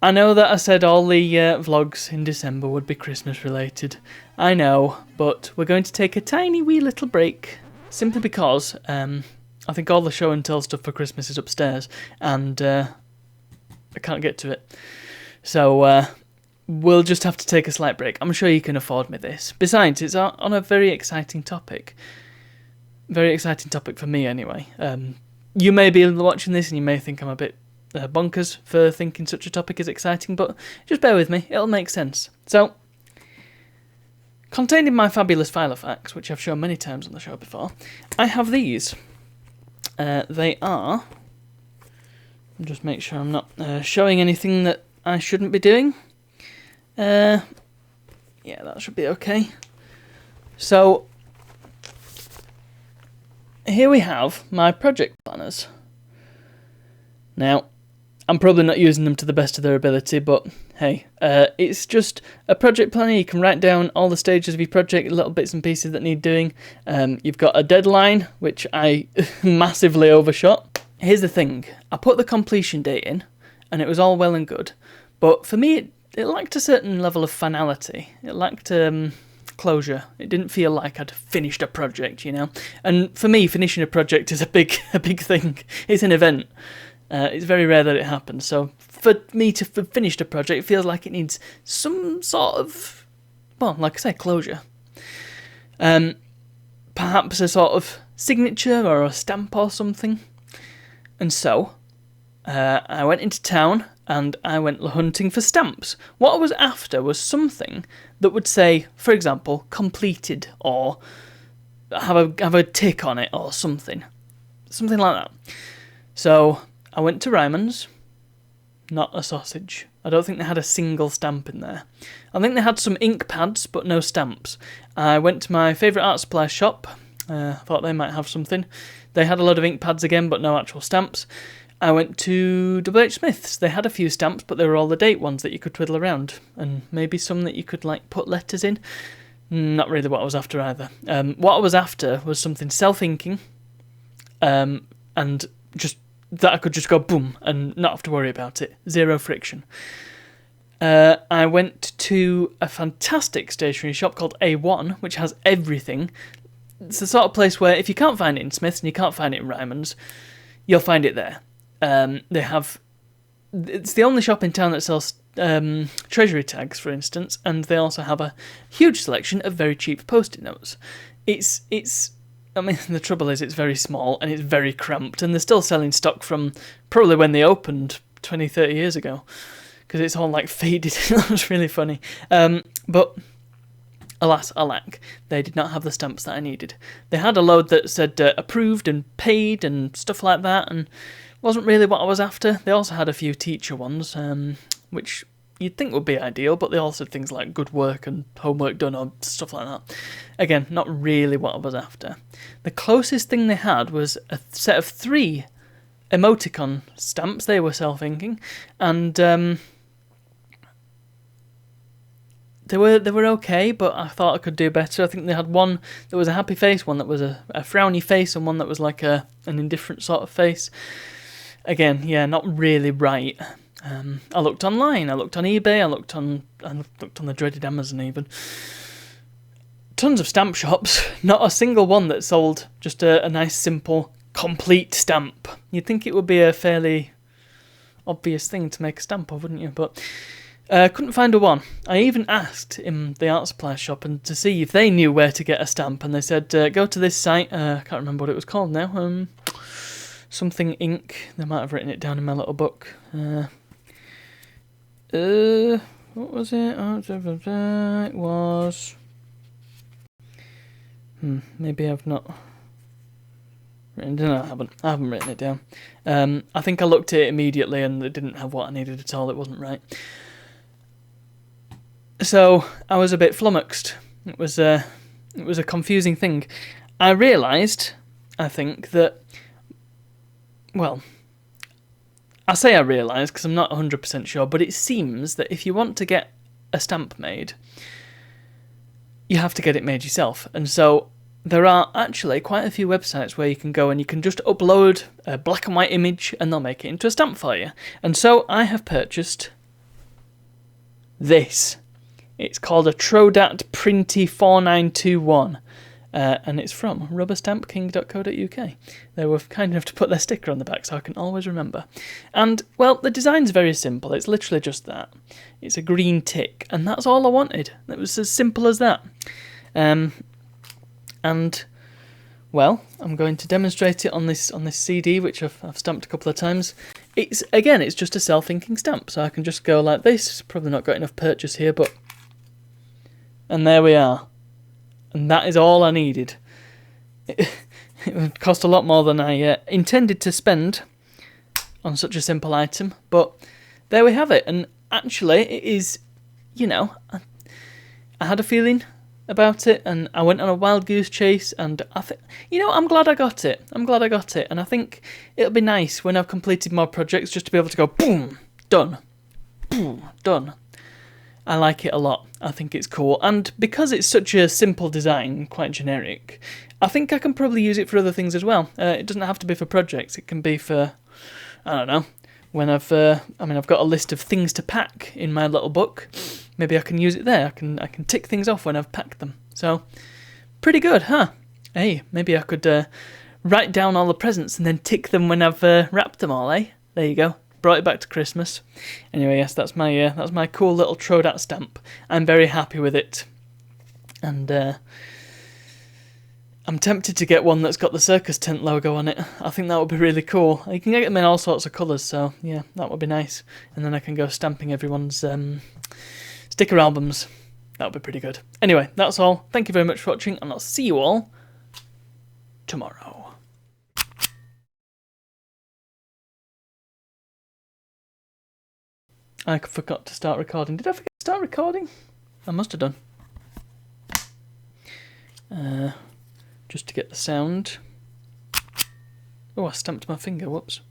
I know that I said all the vlogs in December would be Christmas related. I know, but we're going to take a tiny wee little break. Simply because I think all the show and tell stuff for Christmas is upstairs, and I can't get to it. So we'll just have to take a slight break. I'm sure you can afford me this. Besides, it's on a very exciting topic. Very exciting topic for me, anyway. You may be watching this and you may think I'm a bit bonkers for thinking such a topic is exciting, but just bear with me, it'll make sense. So, contained in my fabulous file of facts, which I've shown many times on the show before, I have these. They are... just make sure I'm not showing anything that I shouldn't be doing. Yeah, that should be okay. So, here we have my project planners. Now, I'm probably not using them to the best of their ability, but hey, it's just a project planner. You can write down all the stages of your project, little bits and pieces that need doing. You've got a deadline, which I massively overshot. Here's the thing, I put the completion date in, and it was all well and good, but for me, it lacked a certain level of finality. It lacked closure. It didn't feel like I'd finished a project, you know? And for me, finishing a project is a big thing. It's an event. It's very rare that it happens, so for me to finish the project, it feels like it needs some sort of, well, like I say, closure. Perhaps a sort of signature or a stamp or something. And so, I went into town and I went hunting for stamps. What I was after was something that would say, for example, completed, or have a tick on it or something. Something like that. So I went to Ryman's, not a sausage. I don't think they had a single stamp in there. I think they had some ink pads, but no stamps. I went to my favourite art supply shop. Thought they might have something. They had a load of ink pads again, but no actual stamps. I went to WH Smith's. They had a few stamps, but they were all the date ones that you could twiddle around. And maybe some that you could, like, put letters in. Not really what I was after either. What I was after was something self-inking, and just that I could just go boom and not have to worry about it. Zero friction. I went to a fantastic stationery shop called A1, which has everything. It's the sort of place where if you can't find it in Smith's and you can't find it in Ryman's, you'll find it there. It's the only shop in town that sells treasury tags, for instance, and they also have a huge selection of very cheap post-it notes. I mean, the trouble is it's very small and it's very cramped, and they're still selling stock from probably when they opened 20, 30 years ago, because it's all like faded. That was really funny. But alas, alack, they did not have the stamps that I needed. They had a load that said approved and paid and stuff like that, and wasn't really what I was after. They also had a few teacher ones, which you'd think would be ideal, but they also had things like good work and homework done or stuff like that. Again, not really what I was after. The closest thing they had was a set of 3 emoticon stamps. They were self-inking, and they were okay, but I thought I could do better. I think they had one that was a happy face, one that was a frowny face, and one that was like an indifferent sort of face. Again, yeah, not really right. I looked online, I looked on eBay, I looked on the dreaded Amazon even. Tons of stamp shops, not a single one that sold just a nice, simple, complete stamp. You'd think it would be a fairly obvious thing to make a stamp of, wouldn't you? But couldn't find a one. I even asked in the art supply shop and to see if they knew where to get a stamp, and they said, go to this site, I can't remember what it was called now, something ink. They might have written it down in my little book. What was it? It was... maybe I've not written it down. No, I haven't written it down. I think I looked at it immediately and it didn't have what I needed at all. It wasn't right. So I was a bit flummoxed. It was a confusing thing. I realised, I think, that... Well... I say I realise because I'm not 100% sure, but it seems that if you want to get a stamp made, you have to get it made yourself. And so there are actually quite a few websites where you can go and you can just upload a black and white image and they'll make it into a stamp for you. And so I have purchased this. It's called a Trodat Printy 4921. And it's from rubberstampking.co.uk. They were kind enough to put their sticker on the back so I can always remember. And, well, the design's very simple. It's literally just that. It's a green tick, and that's all I wanted. It was as simple as that. And, well, I'm going to demonstrate it on this CD, which I've stamped a couple of times. It's just a self-inking stamp, so I can just go like this. Probably not got enough purchase here, but... And there we are. And that is all I needed. It would cost a lot more than I intended to spend on such a simple item, but there we have it. And actually, it is, I had a feeling about it, and I went on a wild goose chase, and I think, I'm glad I got it. And I think it'll be nice when I've completed more projects just to be able to go, boom, done, boom, done. I like it a lot. I think it's cool. And because it's such a simple design, quite generic, I think I can probably use it for other things as well. It doesn't have to be for projects. It can be for, I don't know, when I've got a list of things to pack in my little book. Maybe I can use it there. I can tick things off when I've packed them. So, pretty good, huh? Hey, maybe I could write down all the presents and then tick them when I've wrapped them all, eh? There you go. Brought it back to Christmas. Anyway, yes, that's my cool little Trodat stamp. I'm very happy with it. And I'm tempted to get one that's got the circus tent logo on it. I think that would be really cool. You can get them in all sorts of colours, so yeah, that would be nice. And then I can go stamping everyone's sticker albums. That would be pretty good. Anyway, that's all. Thank you very much for watching, and I'll see you all tomorrow. I forgot to start recording. Did I forget to start recording? I must have done. Just to get the sound. Oh, I stamped my finger. Whoops.